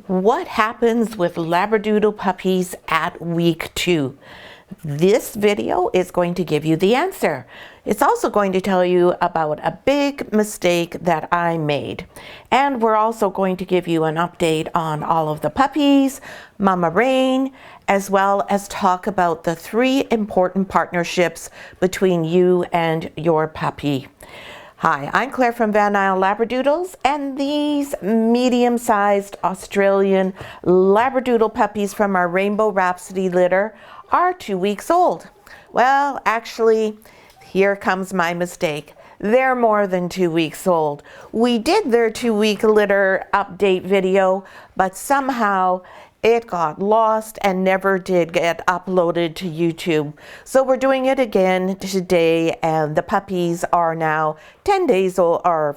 What happens with Labradoodle puppies at week 2? This video is going to give you the answer. It's also going to tell you about a big mistake that I made. And we're also going to give you an update on all of the puppies, Mama Rain, as well as talk about the 3 important partnerships between you and your puppy. Hi, I'm Claire from Van Isle Labradoodles, and these medium-sized Australian Labradoodle puppies from our Rainbow Rhapsody litter are 2 weeks old. Well, actually, here comes my mistake. They're more than 2 weeks old. We did their 2-week litter update video, but somehow it got lost and never did get uploaded to YouTube. So we're doing it again today, and the puppies are now 10 days old, or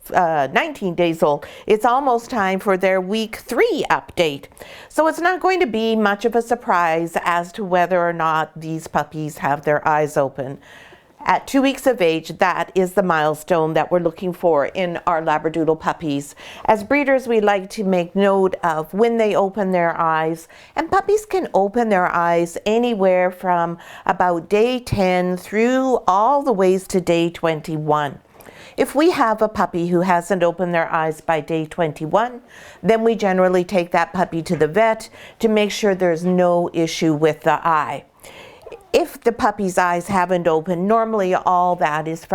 19 days old. It's almost time for their week 3 update. So it's not going to be much of a surprise as to whether or not these puppies have their eyes open. At 2 weeks of age, that is the milestone that we're looking for in our Labradoodle puppies. As breeders, we like to make note of when they open their eyes, and puppies can open their eyes anywhere from about day 10 through all the ways to day 21. If we have a puppy who hasn't opened their eyes by day 21, then we generally take that puppy to the vet to make sure there's no issue with the eye. If the puppy's eyes haven't opened, normally all that is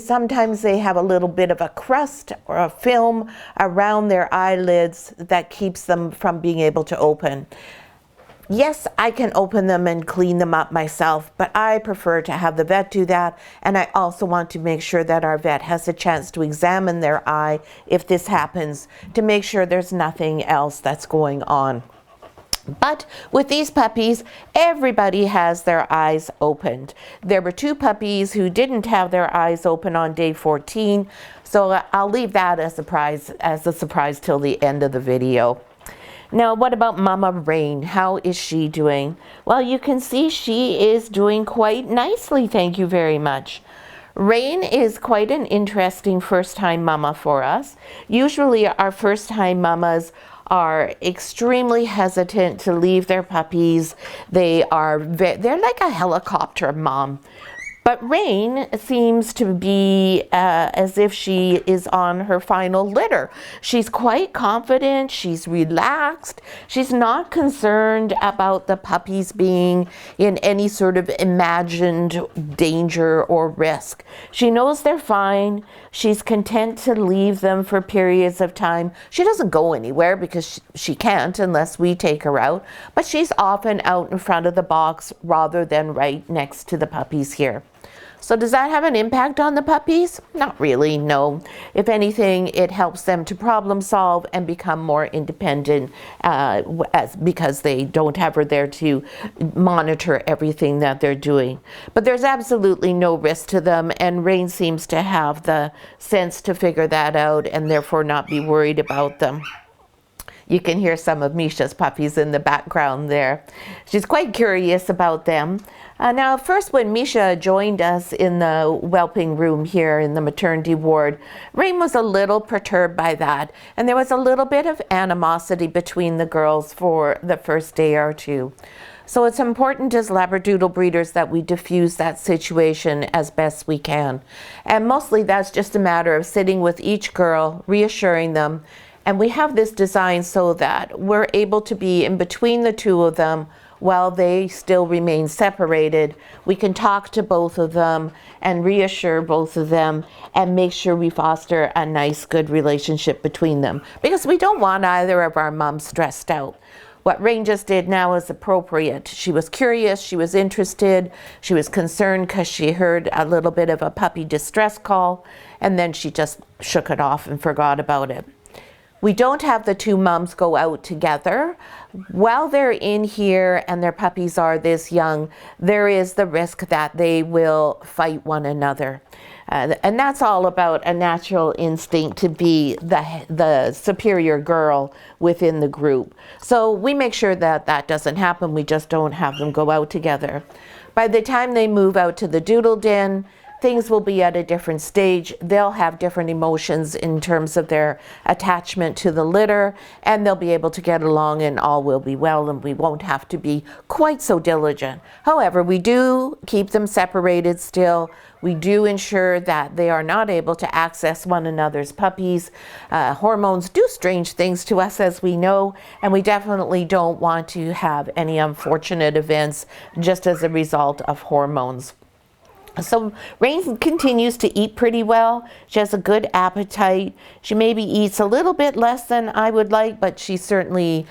sometimes they have a little bit of a crust or a film around their eyelids that keeps them from being able to open. Yes, I can open them and clean them up myself, but I prefer to have the vet do that, and I also want to make sure that our vet has a chance to examine their eye if this happens, to make sure there's nothing else that's going on. But with these puppies, everybody has their eyes opened. There were 2 puppies who didn't have their eyes open on day 14, so I'll leave that as a surprise till the end of the video. Now, what about Mama Rain? How is she doing? Well, you can see she is doing quite nicely, thank you very much. Rain is quite an interesting first-time mama for us. Usually our first-time mamas are extremely hesitant to leave their puppies. They're like a helicopter mom. But Rain seems to be as if she is on her final litter. She's quite confident, she's relaxed, she's not concerned about the puppies being in any sort of imagined danger or risk. She knows they're fine, she's content to leave them for periods of time. She doesn't go anywhere because she can't unless we take her out, but she's often out in front of the box rather than right next to the puppies here. So does that have an impact on the puppies? Not really, no. If anything, it helps them to problem solve and become more independent because they don't have her there to monitor everything that they're doing. But there's absolutely no risk to them, and Rain seems to have the sense to figure that out and therefore not be worried about them. You can hear some of Misha's puppies in the background there. She's quite curious about them. Now, first, when Misha joined us in the whelping room here in the maternity ward, Rain was a little perturbed by that, and there was a little bit of animosity between the girls for the first day or 2. So it's important as Labradoodle breeders that we diffuse that situation as best we can. And mostly that's just a matter of sitting with each girl, reassuring them, and we have this design so that we're able to be in between the 2 of them while they still remain separated. We can talk to both of them and reassure both of them and make sure we foster a nice, good relationship between them, because we don't want either of our moms stressed out. What Rain just did now is appropriate. She was curious, she was interested, she was concerned because she heard a little bit of a puppy distress call, and then she just shook it off and forgot about it. We don't have the 2 moms go out together. While they're in here and their puppies are this young, there is the risk that they will fight one another. And that's all about a natural instinct to be the superior girl within the group. So we make sure that that doesn't happen. We just don't have them go out together. By the time they move out to the doodle den, things will be at a different stage. They'll have different emotions in terms of their attachment to the litter, and they'll be able to get along and all will be well, and we won't have to be quite so diligent. However, we do keep them separated still. We do ensure that they are not able to access one another's puppies. Hormones do strange things to us, as we know, and we definitely don't want to have any unfortunate events just as a result of hormones. So Rain continues to eat pretty well. She has a good appetite. She maybe eats a little bit less than I would like, but she's certainly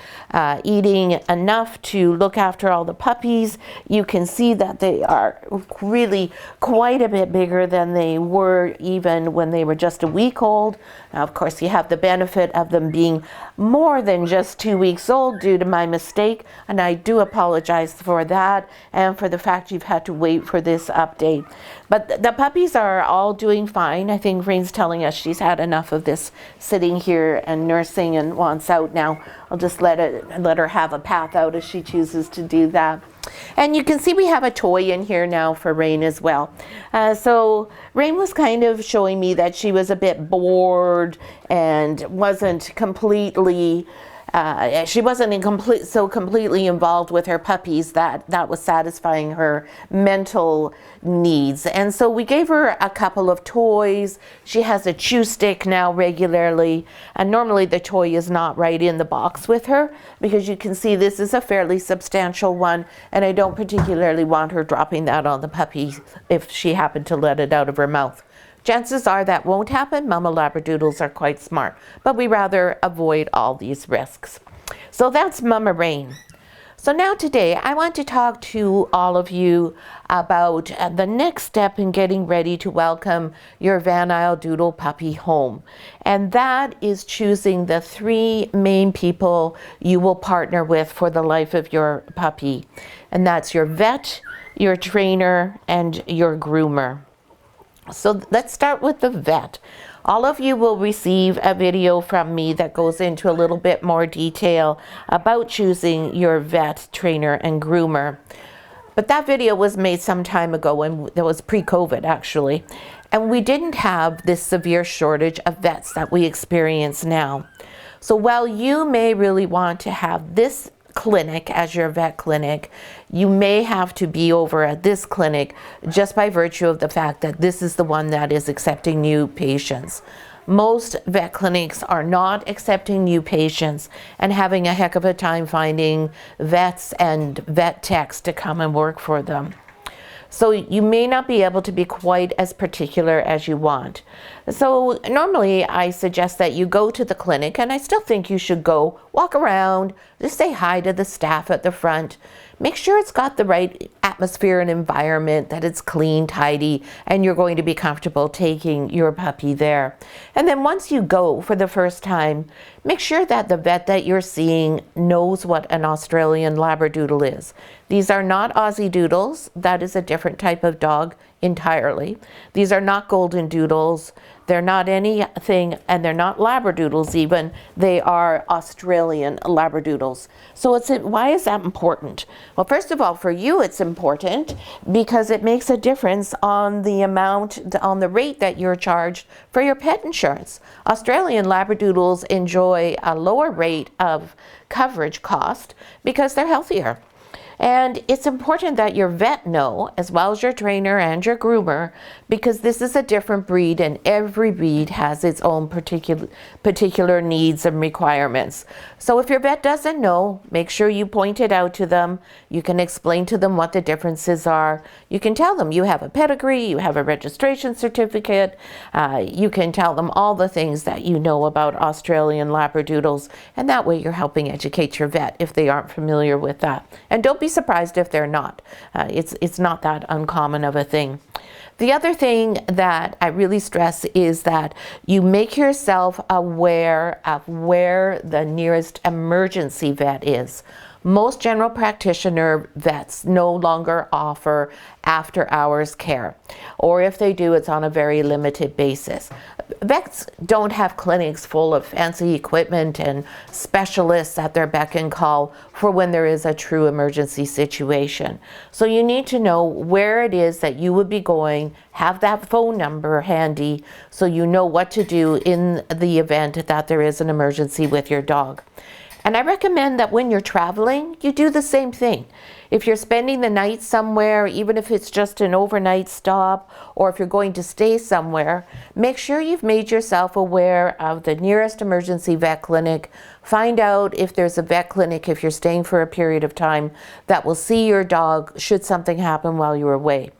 eating enough to look after all the puppies. You can see that they are really quite a bit bigger than they were even when they were just a week old. Now, of course, you have the benefit of them being more than just 2 weeks old due to my mistake, and I do apologize for that and for the fact you've had to wait for this update. But the puppies are all doing fine. I think Rain's telling us she's had enough of this sitting here and nursing and wants out now. I'll just let her have a path out if she chooses to do that. And you can see we have a toy in here now for Rain as well. So Rain was kind of showing me that she was a bit bored and wasn't completely she wasn't completely involved with her puppies that was satisfying her mental needs. And so we gave her a couple of toys. She has a chew stick now regularly, and normally the toy is not right in the box with her, because you can see this is a fairly substantial one, and I don't particularly want her dropping that on the puppy if she happened to let it out of her mouth. Chances are that won't happen. Mama Labradoodles are quite smart, but we rather avoid all these risks. So that's Mama Rain. So now today I want to talk to all of you about the next step in getting ready to welcome your Isle Doodle puppy home. And that is choosing the 3 main people you will partner with for the life of your puppy. And that's your vet, your trainer, and your groomer. So let's start with the vet. All of you will receive a video from me that goes into a little bit more detail about choosing your vet, trainer, and groomer. But that video was made some time ago, and that was pre-COVID actually. And we didn't have this severe shortage of vets that we experience now. So while you may really want to have this clinic as your vet clinic, you may have to be over at this clinic just by virtue of the fact that this is the one that is accepting new patients. Most vet clinics are not accepting new patients and having a heck of a time finding vets and vet techs to come and work for them. So you may not be able to be quite as particular as you want. So normally I suggest that you go to the clinic, and I still think you should go walk around, just say hi to the staff at the front. Make sure it's got the right atmosphere and environment, that it's clean, tidy, and you're going to be comfortable taking your puppy there. And then once you go for the first time, make sure that the vet that you're seeing knows what an Australian Labradoodle is. These are not Aussie Doodles. That is a different type of dog entirely. These are not Golden Doodles. They're not anything, and they're not Labradoodles even. They are Australian Labradoodles. So why is that important? Well, first of all, for you it's important because it makes a difference on the amount, on the rate that you're charged for your pet insurance. Australian Labradoodles enjoy a lower rate of coverage cost because they're healthier. And it's important that your vet know, as well as your trainer and your groomer, because this is a different breed and every breed has its own particular needs and requirements. So if your vet doesn't know, make sure you point it out to them. You can explain to them what the differences are. You can tell them you have a pedigree, you have a registration certificate. You can tell them all the things that you know about Australian Labradoodles, and that way you're helping educate your vet if they aren't familiar with that. And don't be surprised if they're not. It's not that uncommon of a thing. The other thing that I really stress is that you make yourself aware of where the nearest emergency vet is. Most general practitioner vets no longer offer after hours care, or if they do, it's on a very limited basis. Vets don't have clinics full of fancy equipment and specialists at their beck and call for when there is a true emergency situation. So you need to know where it is that you would be going, have that phone number handy so you know what to do in the event that there is an emergency with your dog. And I recommend that when you're traveling, you do the same thing. If you're spending the night somewhere, even if it's just an overnight stop, or if you're going to stay somewhere, make sure you've made yourself aware of the nearest emergency vet clinic. Find out if there's a vet clinic, if you're staying for a period of time, that will see your dog should something happen while you're away.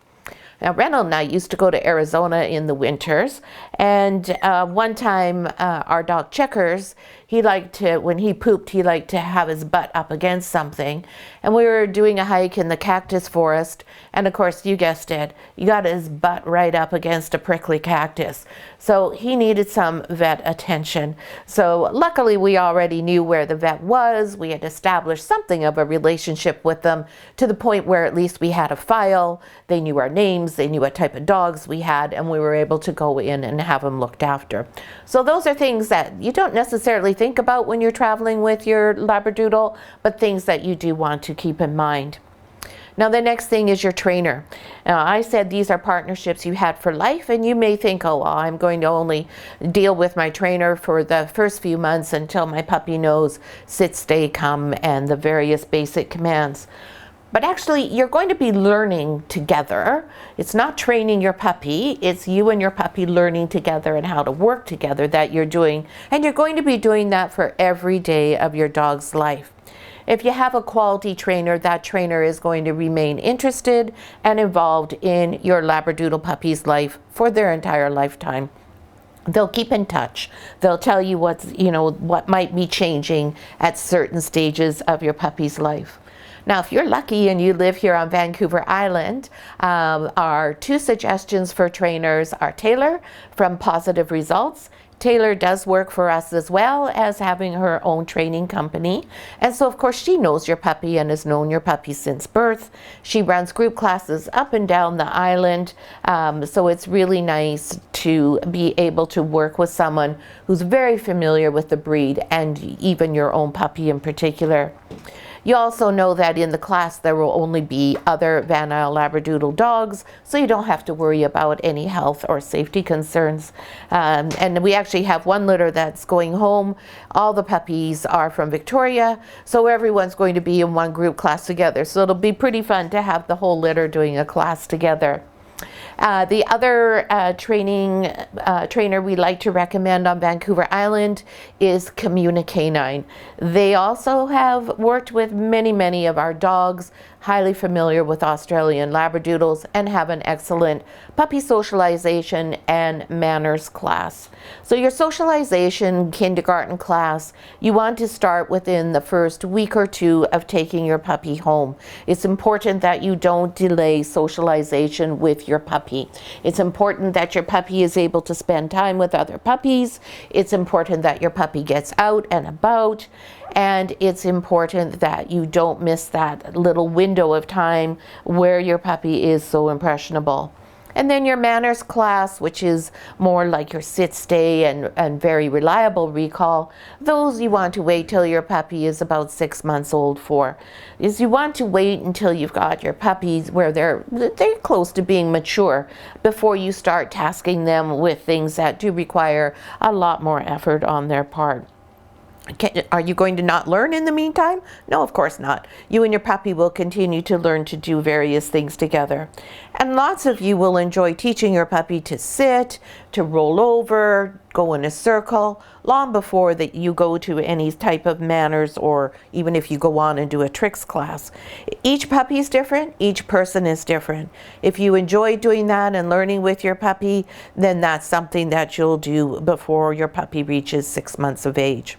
Now, Reynold and I used to go to Arizona in the winters, and one time our dog Checkers, he liked to, when he pooped, he liked to have his butt up against something. And we were doing a hike in the cactus forest, and of course, you guessed it, you got his butt right up against a prickly cactus. So he needed some vet attention. So luckily, we already knew where the vet was. We had established something of a relationship with them to the point where at least we had a file. They knew our names, they knew what type of dogs we had, and we were able to go in and have them looked after. So those are things that you don't necessarily think about when you're traveling with your Labradoodle, but things that you do want to keep in mind. Now, the next thing is your trainer. Now, I said these are partnerships you had for life, and you may think, oh, well, I'm going to only deal with my trainer for the first few months until my puppy knows sit, stay, come, and the various basic commands. But actually, you're going to be learning together. It's not training your puppy, it's you and your puppy learning together and how to work together that you're doing. And you're going to be doing that for every day of your dog's life. If you have a quality trainer, that trainer is going to remain interested and involved in your Labradoodle puppy's life for their entire lifetime. They'll keep in touch. They'll tell you what might be changing at certain stages of your puppy's life. Now, if you're lucky and you live here on Vancouver Island, our two suggestions for trainers are Taylor from Positive Results. Taylor does work for us as well as having her own training company. And so, of course, she knows your puppy and has known your puppy since birth. She runs group classes up and down the island. So it's really nice to be able to work with someone who's very familiar with the breed and even your own puppy in particular. You also know that in the class there will only be other Van Isle Labradoodle dogs, so you don't have to worry about any health or safety concerns. And we actually have one litter that's going home. All the puppies are from Victoria, so everyone's going to be in one group class together. So it'll be pretty fun to have the whole litter doing a class together. The other trainer we like to recommend on Vancouver Island is Communicanine. They also have worked with many of our dogs, highly familiar with Australian Labradoodles, and have an excellent puppy socialization and manners class. So your socialization kindergarten class, you want to start within the first week or two of taking your puppy home. It's important that you don't delay socialization with your puppy. It's important that your puppy is able to spend time with other puppies. It's important that your puppy gets out and about. And it's important that you don't miss that little window of time where your puppy is so impressionable. And then your manners class, which is more like your sit, stay, and very reliable recall, those you want to wait till your puppy is about 6 months old for. Is you want to wait until you've got your puppies where they're close to being mature before you start tasking them with things that do require a lot more effort on their part. Are you going to not learn in the meantime? No, of course not. You and your puppy will continue to learn to do various things together. And lots of you will enjoy teaching your puppy to sit, to roll over, go in a circle, long before that you go to any type of manners or even if you go on and do a tricks class. Each puppy is different, each person is different. If you enjoy doing that and learning with your puppy, then that's something that you'll do before your puppy reaches 6 months of age.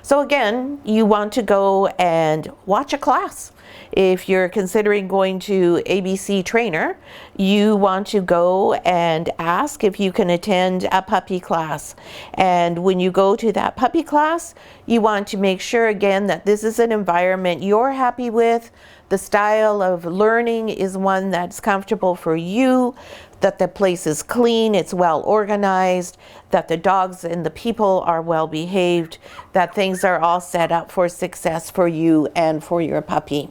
So again, you want to go and watch a class. If you're considering going to ABC Trainer, you want to go and ask if you can attend a puppy class. And when you go to that puppy class, you want to make sure again that this is an environment you're happy with. The style of learning is one that's comfortable for you, that the place is clean, it's well organized, that the dogs and the people are well behaved, that things are all set up for success for you and for your puppy.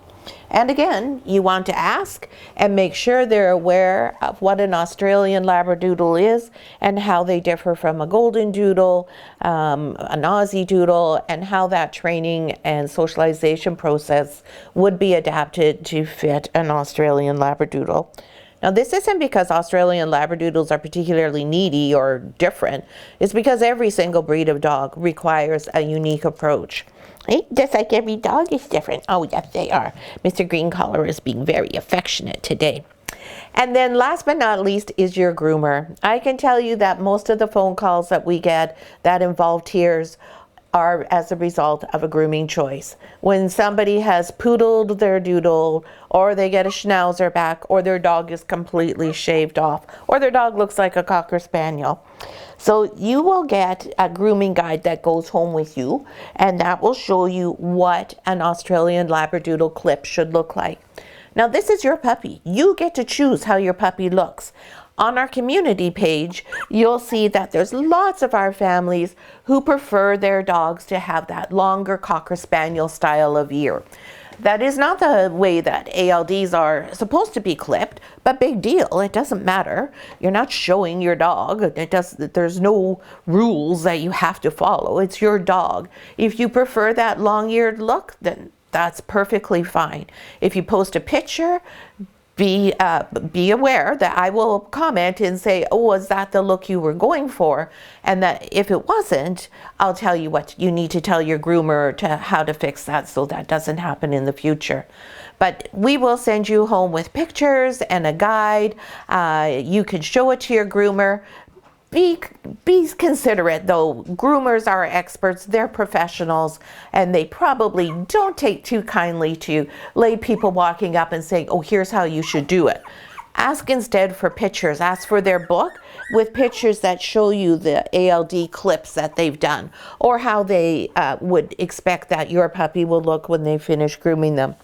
And again, you want to ask and make sure they're aware of what an Australian Labradoodle is and how they differ from a Golden Doodle, an Aussie Doodle, and how that training and socialization process would be adapted to fit an Australian Labradoodle. Now, this isn't because Australian Labradoodles are particularly needy or different. It's because every single breed of dog requires a unique approach. Just like every dog is different. Oh, yes, they are. Mr. Green Collar is being very affectionate today. And then last but not least is your groomer. I can tell you that most of the phone calls that we get that involve tears are as a result of a grooming choice. When somebody has poodled their doodle, or they get a schnauzer back, or their dog is completely shaved off, or their dog looks like a Cocker Spaniel. So you will get a grooming guide that goes home with you, and that will show you what an Australian Labradoodle clip should look like. Now, this is your puppy. You get to choose how your puppy looks. On our community page, you'll see that there's lots of our families who prefer their dogs to have that longer Cocker Spaniel style of ear. That is not the way that ALDs are supposed to be clipped, but big deal, it doesn't matter. You're not showing your dog. There's no rules that you have to follow. It's your dog. If you prefer that long-eared look, then that's perfectly fine. If you post a picture, be aware that I will comment and say, oh, is that the look you were going for? And that if it wasn't, I'll tell you what you need to tell your groomer to how to fix that so that doesn't happen in the future. But we will send you home with pictures and a guide. You can show it to your groomer. Be considerate though. Groomers are experts, they're professionals, and they probably don't take too kindly to lay people walking up and saying, oh, here's how you should do it. Ask instead for pictures. Ask for their book with pictures that show you the ALD clips that they've done, or how they would expect that your puppy will look when they finish grooming them.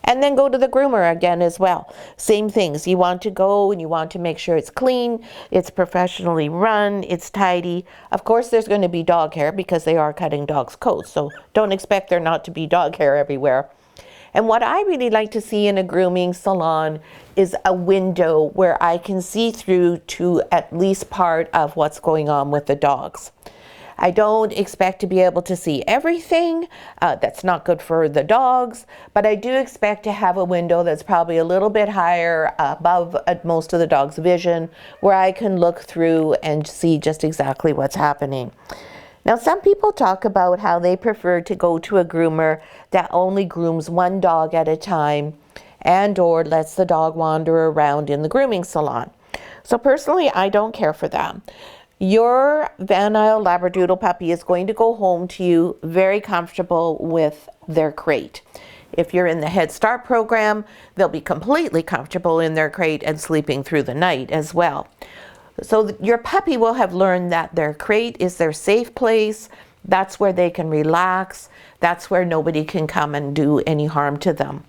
And then go to the groomer again as well. Same things. You want to go and you want to make sure it's clean, it's professionally run, it's tidy. Of course, there's going to be dog hair because they are cutting dogs' coats, so don't expect there not to be dog hair everywhere. And what I really like to see in a grooming salon is a window where I can see through to at least part of what's going on with the dogs. I don't expect to be able to see everything. That's not good for the dogs, but I do expect to have a window that's probably a little bit higher above most of the dog's vision, where I can look through and see just exactly what's happening. Now, some people talk about how they prefer to go to a groomer that only grooms one dog at a time and or lets the dog wander around in the grooming salon. So personally, I don't care for that. Your Van Isle Labradoodle puppy is going to go home to you very comfortable with their crate. If you're in the Head Start program, they'll be completely comfortable in their crate and sleeping through the night as well. So your puppy will have learned that their crate is their safe place. That's where they can relax. That's where nobody can come and do any harm to them.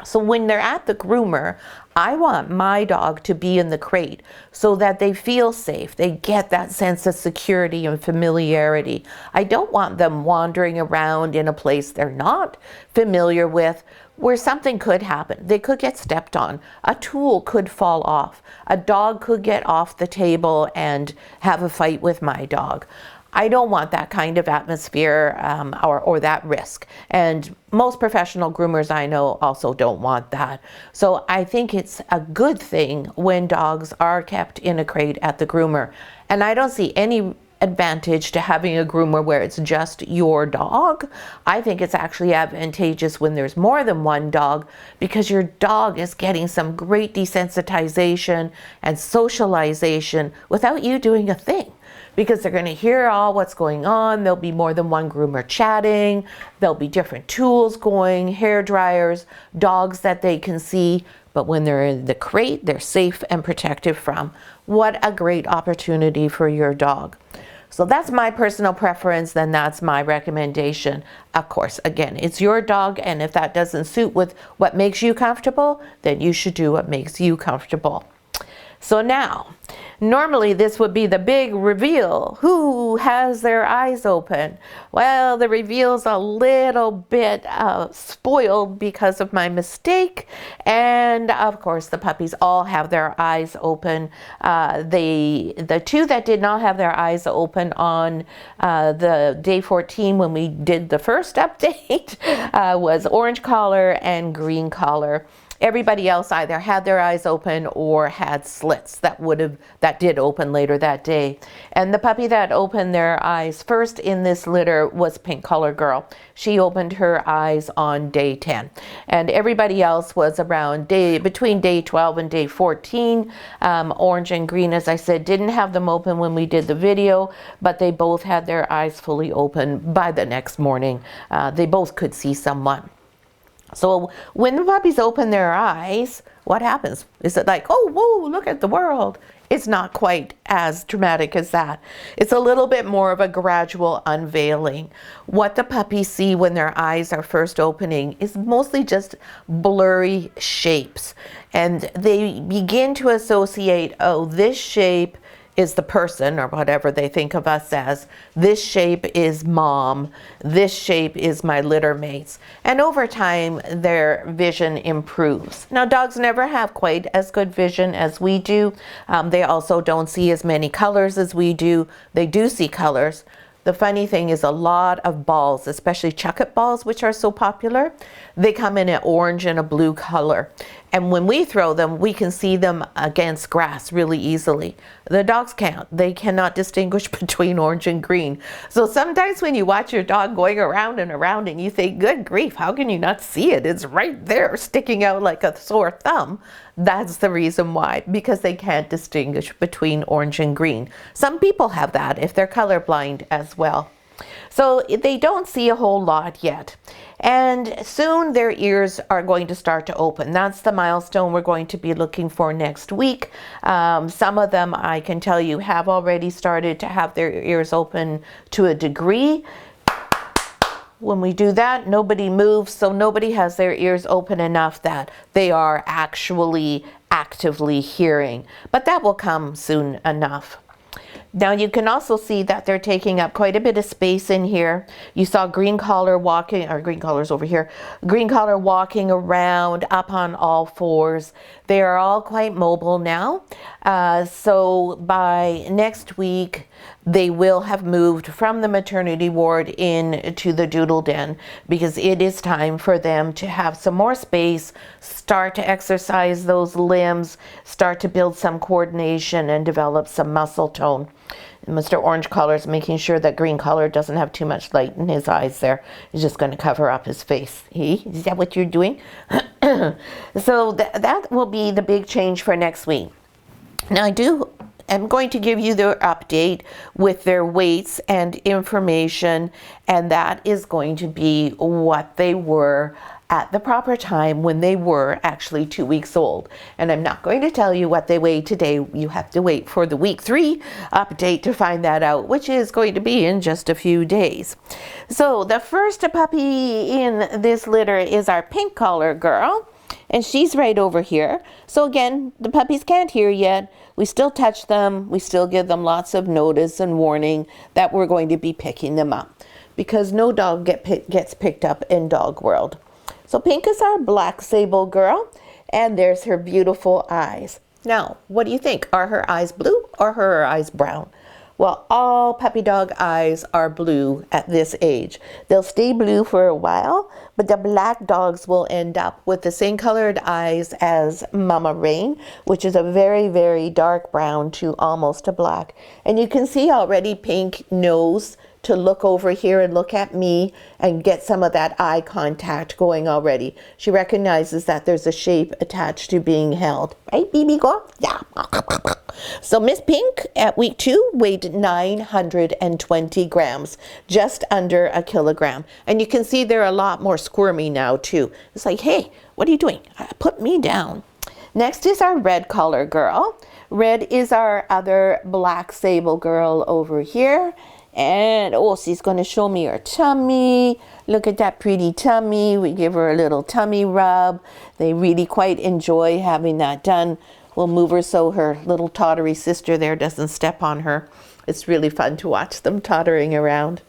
So when they're at the groomer, I want my dog to be in the crate so that they feel safe. They get that sense of security and familiarity. I don't want them wandering around in a place they're not familiar with, where something could happen. They could get stepped on. A tool could fall off. A dog could get off the table and have a fight with my dog. I don't want that kind of atmosphere or that risk. And most professional groomers I know also don't want that. So I think it's a good thing when dogs are kept in a crate at the groomer. And I don't see any advantage to having a groomer where it's just your dog. I think it's actually advantageous when there's more than one dog, because your dog is getting some great desensitization and socialization without you doing a thing. because they're going to hear all what's going on. There'll be more than one groomer chatting. There'll be different tools going, hair dryers, dogs that they can see. But when they're in the crate, they're safe and protected from. What a great opportunity for your dog. So that's my personal preference, then that's my recommendation. Of course, again, it's your dog, and if that doesn't suit with what makes you comfortable, then you should do what makes you comfortable. So now, normally this would be the big reveal. Who has their eyes open? Well, the reveal's a little bit spoiled because of my mistake. And of course, the puppies all have their eyes open. The two that did not have their eyes open on the day 14 when we did the first update was orange collar and green collar. Everybody else either had their eyes open or had slits that did open later that day. And the puppy that opened their eyes first in this litter was Pink Color Girl. She opened her eyes on day 10. And everybody else was around between day 12 and day 14. Orange and green, as I said, didn't have them open when we did the video, but they both had their eyes fully open by the next morning. They both could see someone. So when the puppies open their eyes, what happens? Is it like, oh, whoa, look at the world? It's not quite as dramatic as that. It's a little bit more of a gradual unveiling. What the puppies see when their eyes are first opening is mostly just blurry shapes. And they begin to associate, oh, this shape is the person, or whatever they think of us as. This shape is mom. This shape is my litter mates. And over time, their vision improves. Now, dogs never have quite as good vision as we do. They also don't see as many colors as we do. They do see colors. The funny thing is a lot of balls, especially chuck-it balls, which are so popular, they come in an orange and a blue color. And when we throw them, we can see them against grass really easily. The dogs can't. They cannot distinguish between orange and green. So sometimes when you watch your dog going around and you think, good grief, how can you not see it? It's right there sticking out like a sore thumb. That's the reason why, because they can't distinguish between orange and green. Some people have that if they're colorblind as well. So they don't see a whole lot yet. And soon their ears are going to start to open. That's the milestone we're going to be looking for next week. Some of them, I can tell you, have already started to have their ears open to a degree. When we do that, nobody moves, so nobody has their ears open enough that they are actually actively hearing. But that will come soon enough. Now you can also see that they're taking up quite a bit of space in here. You saw green collar walking, or green collar's over here, green collar walking around up on all fours. They are all quite mobile now. So by next week, they will have moved from the maternity ward into the doodle den, because it is time for them to have some more space, start to exercise those limbs, start to build some coordination and develop some muscle tone. And Mr. Orange Collar is making sure that Green Collar doesn't have too much light in his eyes there. He's just going to cover up his face. Is that what you're doing? So that will be the big change for next week. Now I'm going to give you their update with their weights and information, and that is going to be what they were at the proper time when they were actually 2 weeks old. And I'm not going to tell you what they weigh today. You have to wait for the week 3 update to find that out, which is going to be in just a few days. So the first puppy in this litter is our Pink Collar Girl, and she's right over here. So again, the puppies can't hear yet. We still touch them. We still give them lots of notice and warning that we're going to be picking them up, because no dog gets picked up in dog world. So Pink is our black sable girl, and there's her beautiful eyes. Now, what do you think? Are her eyes blue or are her eyes brown? Well, all puppy dog eyes are blue at this age. They'll stay blue for a while, but the black dogs will end up with the same colored eyes as Mama Rain, which is a very, very dark brown to almost a black. And you can see already Pink knows to look over here and look at me and get some of that eye contact going already. She recognizes that there's a shape attached to being held. Right, baby girl? Yeah. So Miss Pink at week 2 weighed 920 grams, just under a kilogram. And you can see they're a lot more squirmy now too. It's like, hey, what are you doing? Put me down. Next is our red collar girl. Red is our other black sable girl over here. And oh, she's going to show me her tummy. Look at that pretty tummy. We give her a little tummy rub. They really quite enjoy having that done. We'll move her so her little tottery sister there doesn't step on her. It's really fun to watch them tottering around.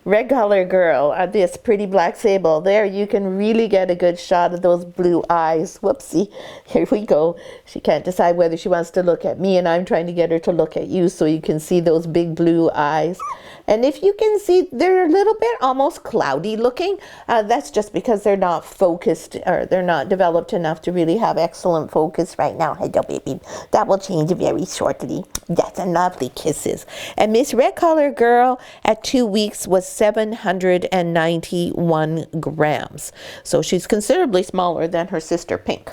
Red collar girl, this pretty black sable. There, you can really get a good shot of those blue eyes. Whoopsie. Here we go. She can't decide whether she wants to look at me, and I'm trying to get her to look at you so you can see those big blue eyes. And if you can see, they're a little bit almost cloudy looking. That's just because they're not focused, or they're not developed enough to really have excellent focus right now. Hello, baby. That will change very shortly. That's a lovely kisses. And Miss Red Collar Girl at 2 weeks was 791 grams. So she's considerably smaller than her sister Pink.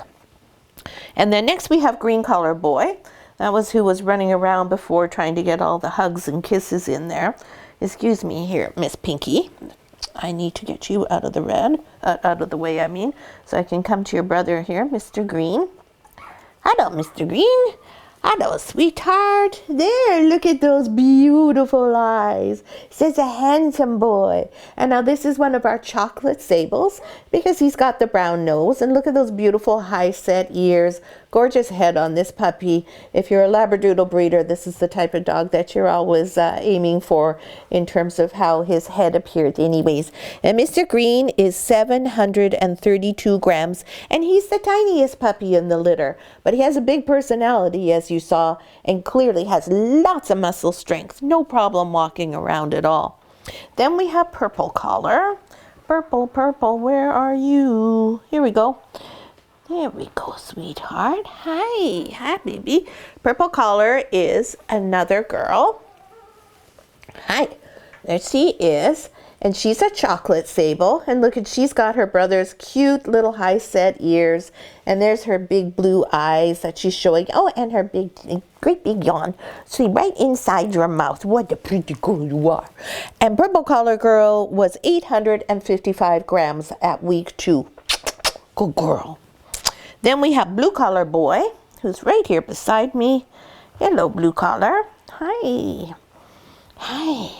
And then next we have Green Collar Boy. That was who was running around before trying to get all the hugs and kisses in there. Excuse me here, Miss Pinky. I need to get you out of the out of the way, I mean, so I can come to your brother here, Mr. Green. Hello, Mr. Green. Hello, sweetheart. There, look at those beautiful eyes. He's a handsome boy. And now this is one of our chocolate sables because he's got the brown nose. And look at those beautiful high-set ears. Gorgeous head on this puppy. If you're a Labradoodle breeder, this is the type of dog that you're always aiming for in terms of how his head appeared anyways. And Mr. Green is 732 grams, and he's the tiniest puppy in the litter. But he has a big personality, as you saw, and clearly has lots of muscle strength. No problem walking around at all. Then we have Purple Collar. Purple, Purple, where are you? Here we go. There we go, sweetheart. Hi. Hi, baby. Purple Collar is another girl. Hi. There she is. And she's a chocolate sable. And look at, she's got her brother's cute little high-set ears. And there's her big blue eyes that she's showing. Oh, and her great big yawn. See, right inside your mouth. What a pretty girl you are. And Purple Collar Girl was 855 grams at week 2. Good girl. Then we have Blue Collar Boy, who's right here beside me. Hello, Blue Collar. Hi. Hi.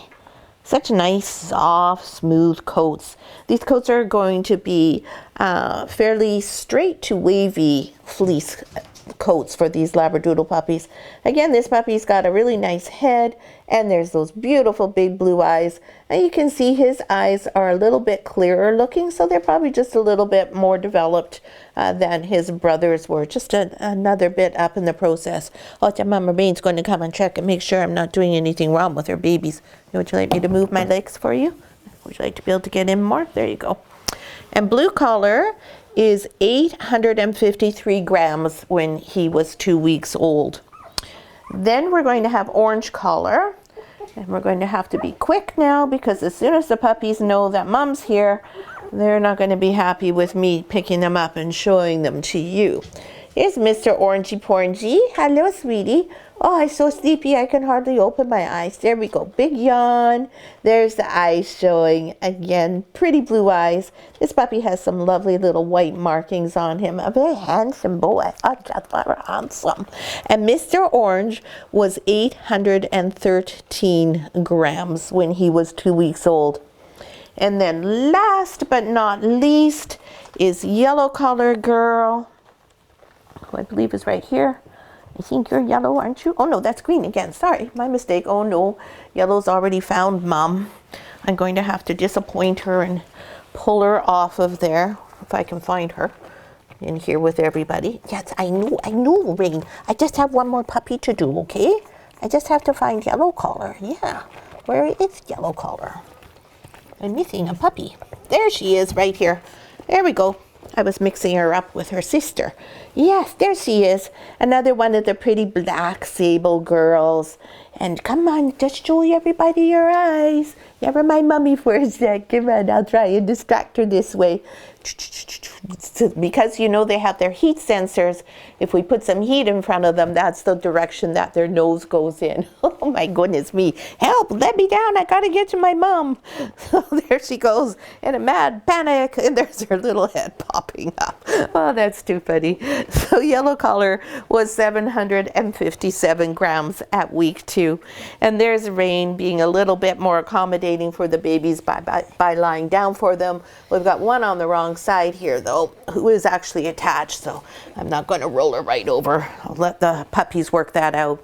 Such nice, soft, smooth coats. These coats are going to be fairly straight to wavy fleece coats for these Labradoodle puppies. Again, this puppy's got a really nice head, and there's those beautiful big blue eyes. And you can see his eyes are a little bit clearer looking, so they're probably just a little bit more developed than his brothers were. Just another bit up in the process. Oh, Mama Bean's going to come and check and make sure I'm not doing anything wrong with her babies. Would you like me to move my legs for you? Would you like to be able to get in more? There you go. And Blue Collar is 853 grams when he was 2 weeks old. Then we're going to have Orange Collar. And we're going to have to be quick now because as soon as the puppies know that Mom's here, they're not going to be happy with me picking them up and showing them to you. Here's Mr. Orangey Porangey. Hello, sweetie. Oh, I'm so sleepy I can hardly open my eyes. There we go. Big yawn. There's the eyes showing. Again, pretty blue eyes. This puppy has some lovely little white markings on him. A very handsome boy. Oh, just very handsome. And Mr. Orange was 813 grams when he was 2 weeks old. And then last but not least is Yellow Collar Girl, who I believe is right here. I think you're yellow, aren't you? Oh, no, that's green again. Sorry, my mistake. Oh, no, yellow's already found Mom. I'm going to have to disappoint her and pull her off of there, if I can find her in here with everybody. Yes, I know, Rain. I just have one more puppy to do, okay? I just have to find Yellow Collar. Yeah, where is Yellow Collar? I'm missing a puppy. There she is, right here. There we go. I was mixing her up with her sister. Yes, there she is. Another one of the pretty black sable girls. And come on, just show everybody your eyes. Never mind mommy for a sec. Come on, I'll try and distract her this way. Because you know they have their heat sensors. If we put some heat in front of them, that's the direction that their nose goes in. Oh my goodness me. Help, let me down. I gotta get to my mom. So there she goes in a mad panic. And there's her little head popping up. Oh, that's too funny. So yellow color was 757 grams at week 2. And there's Rain being a little bit more accommodating for the babies by lying down for them. We've got one on the wrong side here though, who is actually attached, so I'm not going to roll her right over. I'll let the puppies work that out.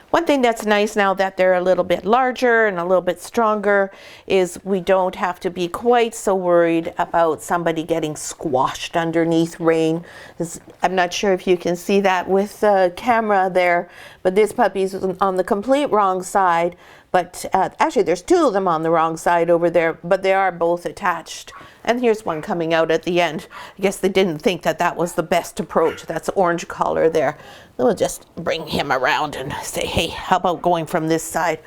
One thing that's nice now that they're a little bit larger and a little bit stronger is we don't have to be quite so worried about somebody getting squashed underneath Rain. I'm not sure if you can see that with the camera there, but this puppy's on the complete wrong side. But actually there's 2 of them on the wrong side over there, but they are both attached. And here's one coming out at the end. I guess they didn't think that that was the best approach. That's orange collar there. We'll just bring him around and say, hey, how about going from this side?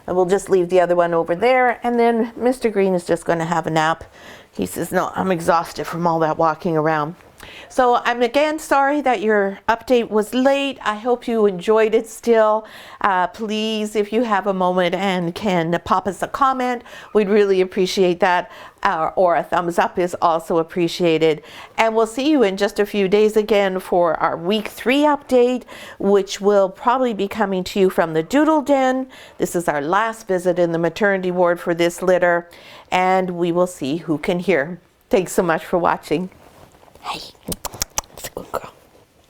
And we'll just leave the other one over there. And then Mr. Green is just going to have a nap. He says, no, I'm exhausted from all that walking around. So I'm again sorry that your update was late. I hope you enjoyed it still. Please, if you have a moment and can pop us a comment, we'd really appreciate that. Or a thumbs up is also appreciated. And we'll see you in just a few days again for our week 3 update, which will probably be coming to you from the Doodle Den. This is our last visit in the maternity ward for this litter, and we will see who can hear. Thanks so much for watching. Hey, that's a good girl.